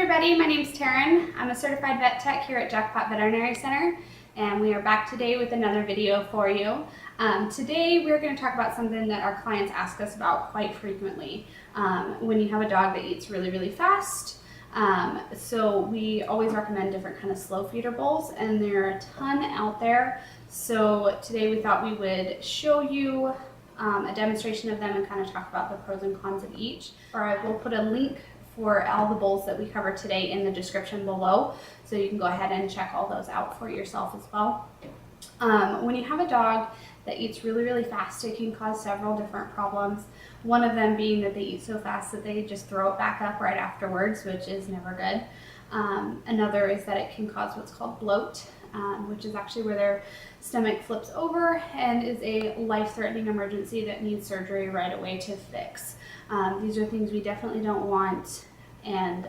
everybody, my name is Taryn. I'm a certified vet tech here at Jackpot Veterinary Center, and we are back today with another video for you. Today we're going to talk about something that our clients ask us about quite frequently. When you have a dog that eats really fast. So we always recommend different kind of slow feeder bowls, and there are a ton out there. So today we thought we would show you a demonstration of them and kind of talk about the pros and cons of each. Or I will put a link for all the bowls that we cover today in the description below, so you can go ahead and check all those out for yourself as well. When you have a dog that eats really fast, it can cause several different problems. One of them being that they eat so fast that they just throw it back up right afterwards, which is never good. Another is that it can cause what's called bloat, which is actually where their stomach flips over and is a life-threatening emergency that needs surgery right away to fix. These are things we definitely don't want, and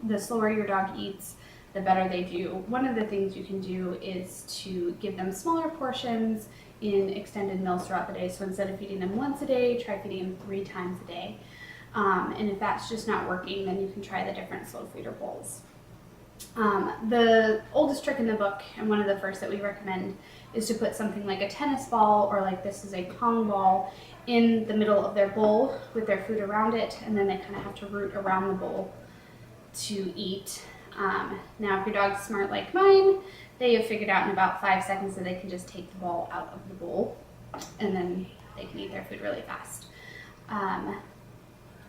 the slower your dog eats, the better they do. One of the things you can do is to give them smaller portions in extended meals throughout the day. So instead of feeding them once a day, try feeding them 3 times a day. And if that's just not working, then you can try the different slow feeder bowls. The oldest trick in the book, and one of the first that we recommend, is to put something like a tennis ball, or like this is a pong ball, in the middle of their bowl with their food around it, and then they kind of have to root around the bowl to eat. Now if your dog's smart like mine, they have figured out in about 5 seconds that they can just take the ball out of the bowl, and then they can eat their food really fast.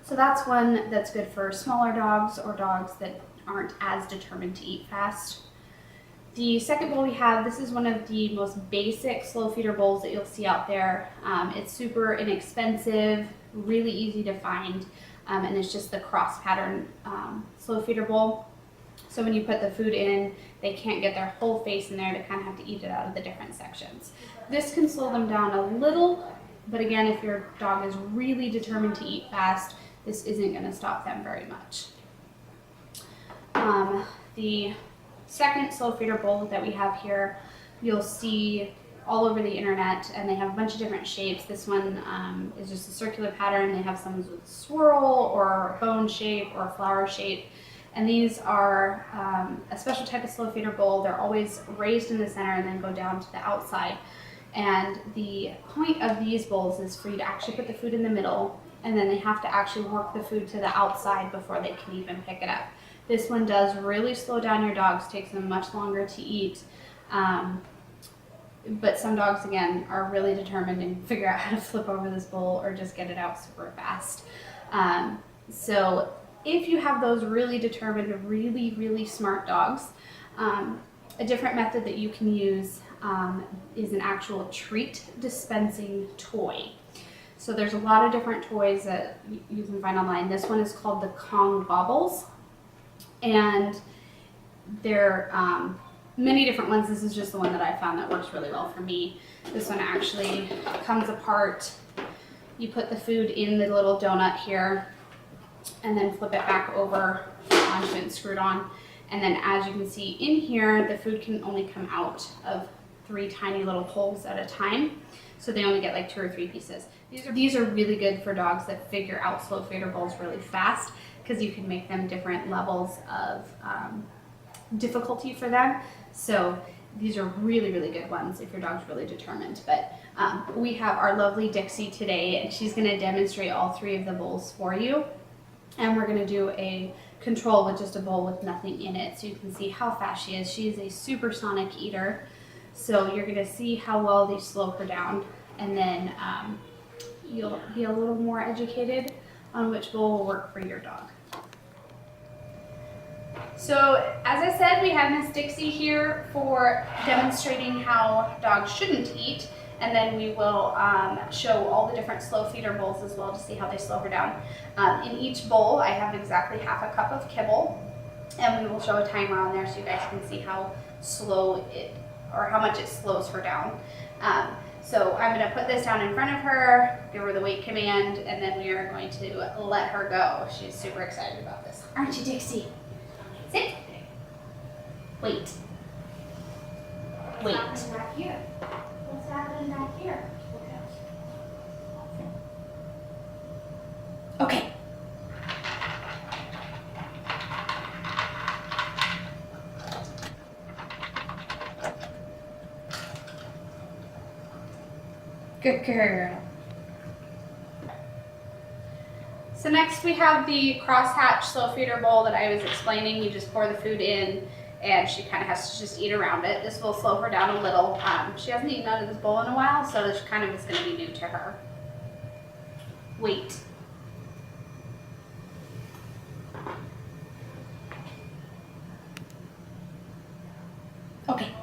So that's one that's good for smaller dogs or dogs that aren't as determined to eat fast. The second bowl we have, this is one of the most basic slow feeder bowls that you'll see out there. It's super inexpensive, really easy to find, and it's just the cross pattern slow feeder bowl. So when you put the food in, they can't get their whole face in there. They kind of have to eat it out of the different sections. This can slow them down a little, but again, if your dog is really determined to eat fast, this isn't going to stop them very much. The second slow feeder bowl that we have here, you'll see all over the internet, and they have a bunch of different shapes. This one is just a circular pattern. They have some with swirl or bone shape or flower shape. And these are a special type of slow feeder bowl. They're always raised in the center and then go down to the outside. And the point of these bowls is for you to actually put the food in the middle, and then they have to actually work the food to the outside before they can even pick it up. This one does really slow down your dogs, takes them much longer to eat. But some dogs, again, are really determined and figure out how to flip over this bowl or just get it out super fast. So if you have those really determined, really smart dogs, a different method that you can use is an actual treat dispensing toy. So there's a lot of different toys that you can find online. This one is called the Kong Bobbles, and there are many different ones. This is just the one that I found that works really well for me. This one actually comes apart. You put the food in the little donut here, and then flip it back over onto it and screw it on. And then as you can see in here, the food can only come out of 3 tiny little holes at a time. So they only get like 2 or 3 pieces. These are really good for dogs that figure out slow feeder bowls really fast, because you can make them different levels of difficulty for them. So these are really good ones if your dog's really determined. But we have our lovely Dixie today, and she's going to demonstrate all 3 of the bowls for you. And we're going to do a control with just a bowl with nothing in it, so you can see how fast she is. She is a supersonic eater, so you're going to see how well they slow her down, and then you'll be a little more educated on which bowl will work for your dog. So as I said, we have Miss Dixie here for demonstrating how dogs shouldn't eat. And then we will show all the different slow feeder bowls as well to see how they slow her down. In each bowl, I have exactly half a cup of kibble, and we will show a timer on there so you guys can see how slow it, or how much it slows her down. So I'm going to put this down in front of her, give her the wait command, and then we are going to let her go. She's super excited about this. Aren't you, Dixie? Sit. Wait. Wait. What's happening back here? What's happening back here? Okay. Good girl. So next we have the crosshatch slow feeder bowl that I was explaining. You just pour the food in and she kind of has to just eat around it. This will slow her down a little. She hasn't eaten out of this bowl in a while, so this kind of is going to be new to her. Wait. Okay.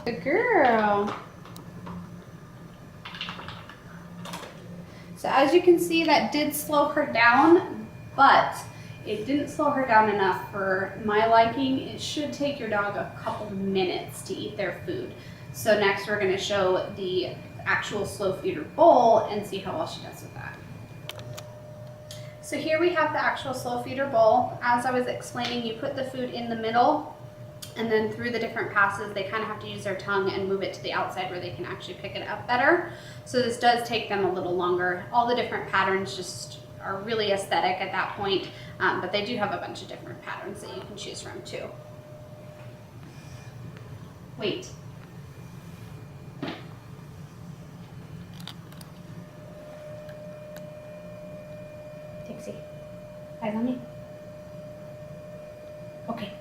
Good girl. So as you can see, that did slow her down, but it didn't slow her down enough for my liking. It should take your dog a couple minutes to eat their food. So next we're going to show the actual slow feeder bowl and see how well she does with that. So here we have the actual slow feeder bowl. As I was explaining, you put the food in the middle, and then through the different passes, they kind of have to use their tongue and move it to the outside where they can actually pick it up better. So this does take them a little longer. All the different patterns just are really aesthetic at that point, but they do have a bunch of different patterns that you can choose from too. Wait. Dixie, eyes on me. Okay.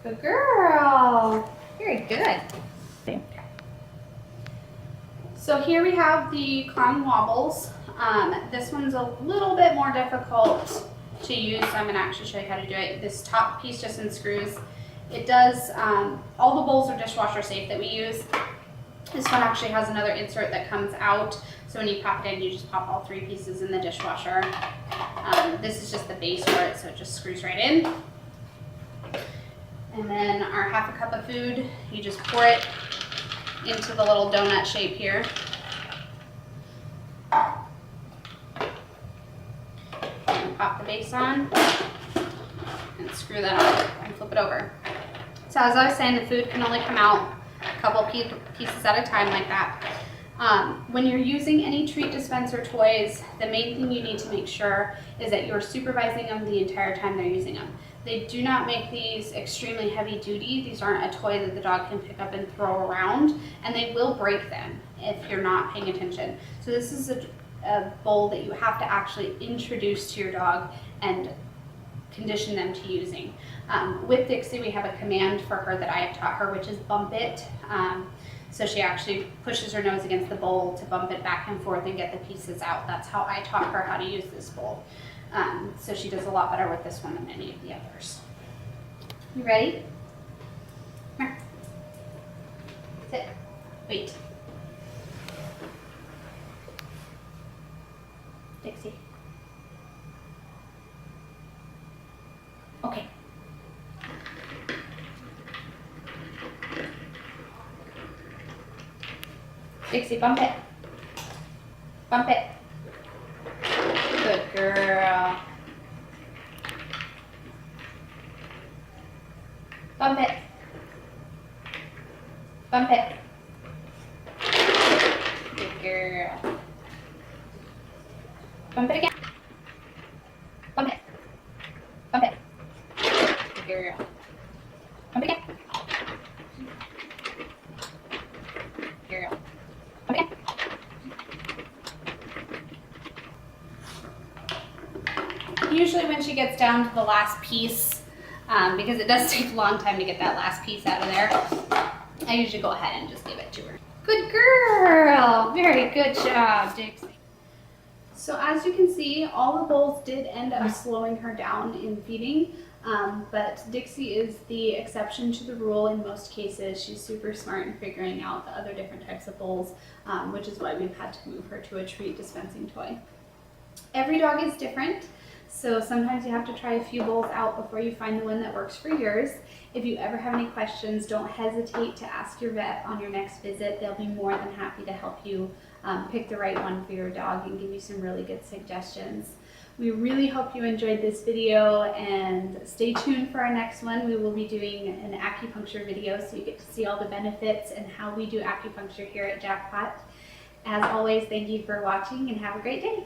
Good girl. Very good. So here we have the clown wobbles. This one's a little bit more difficult to use, so I'm going to actually show you how to do it. This top piece just unscrews. It does, all the bowls are dishwasher safe that we use. This one actually has another insert that comes out, so when you pop it in, you just pop all 3 pieces in the dishwasher. This is just the base for it, so it just screws right in. And then our half a cup of food, you just pour it into the little donut shape here. And pop the base on and screw that on and flip it over. So as I was saying, the food can only come out a couple pieces at a time like that. When you're using any treat dispenser toys, the main thing you need to make sure is that you're supervising them the entire time they're using them. They do not make these extremely heavy duty. These aren't a toy that the dog can pick up and throw around, and they will break them if you're not paying attention. So this is a bowl that you have to actually introduce to your dog and condition them to using. With Dixie, we have a command for her that I have taught her, which is bump it. So she actually pushes her nose against the bowl to bump it back and forth and get the pieces out. That's how I taught her how to use this bowl. So she does a lot better with this one than any of the others. You ready? Come here. Sit. Wait. Dixie. Okay. Dixie, bump it. Bump it. Good girl. Bump it. Bump it. Good girl. Bump it again. Bump it. Bump it. Good girl. Bump it again. Girl. Bump it again. Usually when she gets down to the last piece, because it does take a long time to get that last piece out of there, I usually go ahead and just give it to her. Good girl! Very good job, Dixie. So as you can see, all the bowls did end up slowing her down in feeding, but Dixie is the exception to the rule in most cases. She's super smart in figuring out the other different types of bowls, which is why we've had to move her to a treat dispensing toy. Every dog is different. So sometimes you have to try a few bowls out before you find the one that works for yours. If you ever have any questions, don't hesitate to ask your vet on your next visit. They'll be more than happy to help you pick the right one for your dog and give you some really good suggestions. We really hope you enjoyed this video, and stay tuned for our next one. We will be doing an acupuncture video so you get to see all the benefits and how we do acupuncture here at Jackpot. As always, thank you for watching and have a great day.